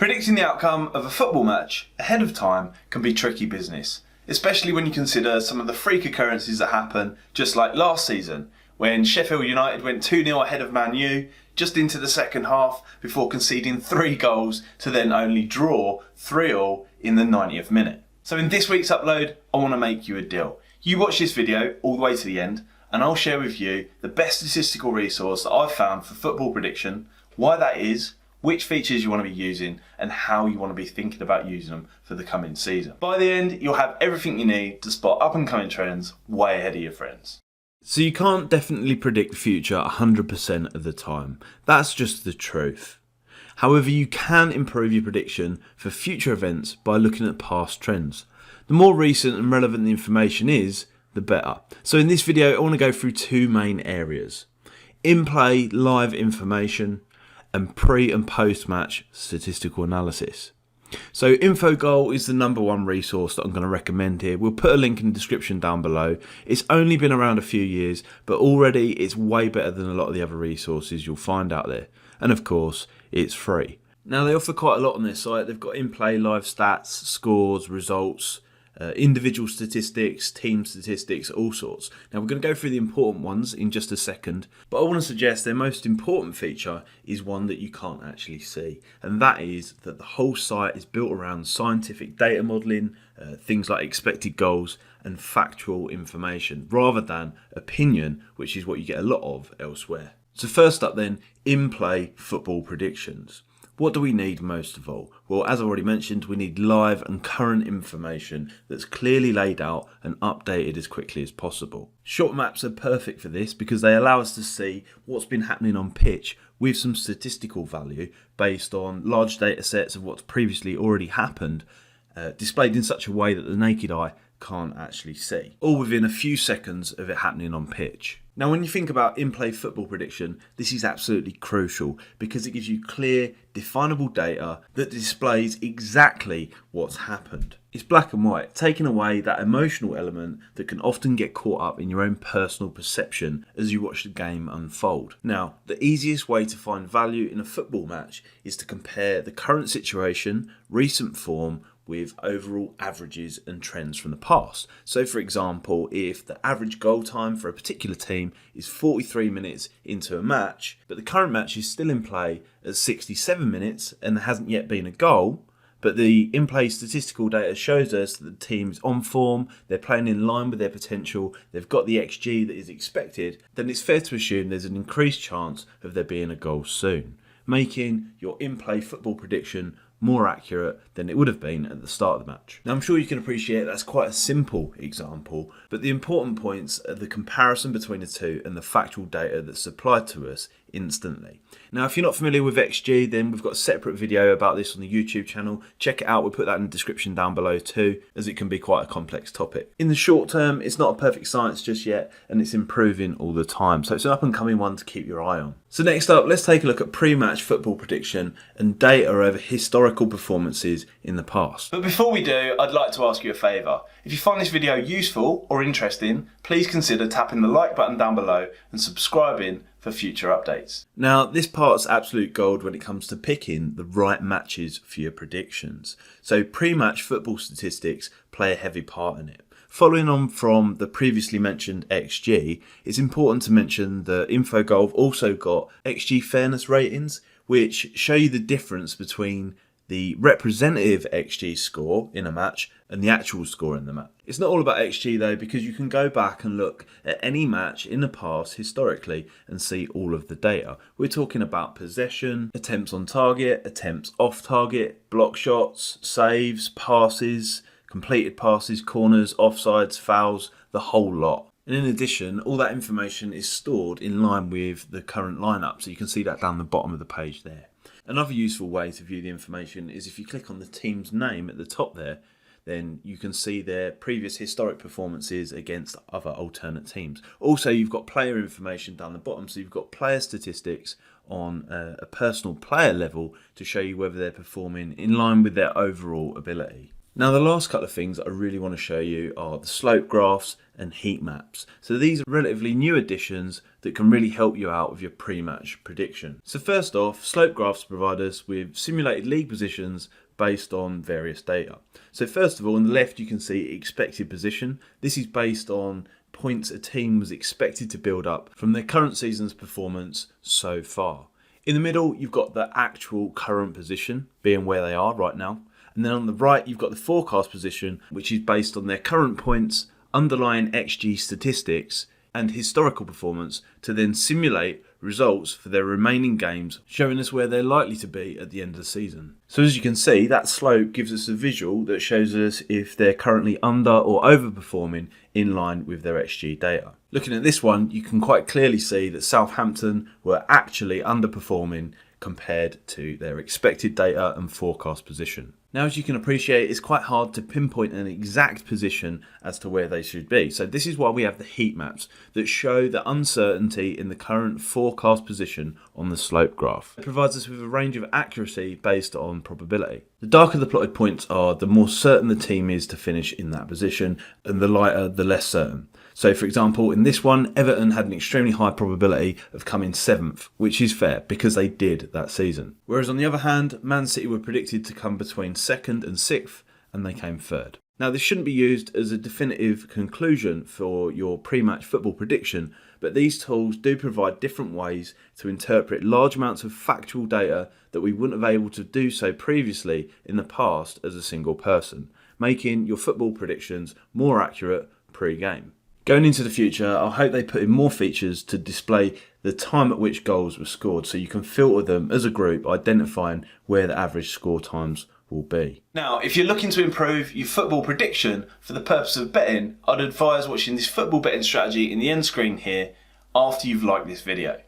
Predicting the outcome of a football match ahead of time can be tricky business, especially when you consider some of the freak occurrences that happen, just like last season, when Sheffield United went 2-0 ahead of Man U just into the second half before conceding 3 goals to then only draw 3-3 in the 90th minute. So in this week's upload, I want to make you a deal. You watch this video all the way to the end, and I'll share with you the best statistical resource that I've found for football prediction, why that is, which features you want to be using, and how you want to be thinking about using them for the coming season. By the end, you'll have everything you need to spot up and coming trends way ahead of your friends. So you can't definitely predict the future 100% of the time. That's just the truth. However, you can improve your prediction for future events by looking at past trends. The more recent and relevant the information is, the better. So in this video, I want to go through 2 main areas: in-play live information and pre and post-match statistical analysis. So InfoGoal is the #1 resource that I'm going to recommend here. We'll put a link in the description down below. It's only been around a few years, but already it's way better than a lot of the other resources you'll find out there. And of course, it's free. Now, they offer quite a lot on their site. They've got in-play live stats, scores, results, individual statistics, team statistics, all sorts. Now, we're going to go through the important ones in just a second, but I want to suggest their most important feature is one that you can't actually see, and that is that the whole site is built around scientific data modelling, things like expected goals and factual information, rather than opinion, which is what you get a lot of elsewhere. So first up then, in-play football predictions. What do we need most of all? Well, as I already mentioned, we need live and current information that's clearly laid out and updated as quickly as possible. Short maps are perfect for this because they allow us to see what's been happening on pitch with some statistical value based on large data sets of what's previously already happened, displayed in such a way that the naked eye can't actually see, all within a few seconds of it happening on pitch. Now, when you think about in-play football prediction, this is absolutely crucial because it gives you clear, definable data that displays exactly what's happened. It's black and white, taking away that emotional element that can often get caught up in your own personal perception as you watch the game unfold. Now, the easiest way to find value in a football match is to compare the current situation, recent form, with overall averages and trends from the past. So for example, if the average goal time for a particular team is 43 minutes into a match, but the current match is still in play at 67 minutes and there hasn't yet been a goal, but the in-play statistical data shows us that the team's on form, they're playing in line with their potential, they've got the XG that is expected, then it's fair to assume there's an increased chance of there being a goal soon, making your in-play football prediction more accurate than it would have been at the start of the match. Now, I'm sure you can appreciate that's quite a simple example, but the important points are the comparison between the two and the factual data that's supplied to us instantly. Now, if you're not familiar with XG, then we've got a separate video about this on the YouTube channel. Check it out. We'll put that in the description down below too, as it can be quite a complex topic. In the short term, it's not a perfect science just yet, and it's improving all the time. So it's an up and coming one to keep your eye on. So next up, let's take a look at pre-match football prediction and data over historical performances in the past. But before we do, I'd like to ask you a favour. If you find this video useful or interesting, please consider tapping the like button down below and subscribing for future updates. Now, this part's absolute gold when it comes to picking the right matches for your predictions. So pre-match football statistics play a heavy part in it. Following on from the previously mentioned XG, it's important to mention that InfoGoal have also got XG fairness ratings, which show you the difference between the representative XG score in a match and the actual score in the match. It's not all about XG though, because you can go back and look at any match in the past historically and see all of the data. We're talking about possession, attempts on target, attempts off target, block shots, saves, passes, completed passes, corners, offsides, fouls, the whole lot. And in addition, all that information is stored in line with the current lineup, so you can see that down the bottom of the page there. Another useful way to view the information is if you click on the team's name at the top there, then you can see their previous historic performances against other alternate teams. Also, you've got player information down the bottom, so you've got player statistics on a personal player level to show you whether they're performing in line with their overall ability. Now the last couple of things I really want to show you are the slope graphs and heat maps. So these are relatively new additions that can really help you out with your pre-match prediction. So first off, slope graphs provide us with simulated league positions based on various data. So first of all, on the left you can see expected position. This is based on points a team was expected to build up from their current season's performance so far. In the middle you've got the actual current position, being where they are right now. And then on the right, you've got the forecast position, which is based on their current points, underlying XG statistics, and historical performance to then simulate results for their remaining games, showing us where they're likely to be at the end of the season. So as you can see, that slope gives us a visual that shows us if they're currently under or overperforming in line with their XG data. Looking at this one, you can quite clearly see that Southampton were actually underperforming compared to their expected data and forecast position. Now, as you can appreciate, it's quite hard to pinpoint an exact position as to where they should be. So this is why we have the heat maps that show the uncertainty in the current forecast position on the slope graph. It provides us with a range of accuracy based on probability. The darker the plotted points are, the more certain the team is to finish in that position, and the lighter, the less certain. So for example, in this one, Everton had an extremely high probability of coming 7th, which is fair because they did that season. Whereas on the other hand, Man City were predicted to come between 2nd and 6th, and they came 3rd. Now this shouldn't be used as a definitive conclusion for your pre-match football prediction, but these tools do provide different ways to interpret large amounts of factual data that we wouldn't have been able to do so previously in the past as a single person, making your football predictions more accurate pre-game. Going into the future, I hope they put in more features to display the time at which goals were scored so you can filter them as a group, identifying where the average score times will be. Now, if you're looking to improve your football prediction for the purpose of betting, I'd advise watching this football betting strategy in the end screen here after you've liked this video.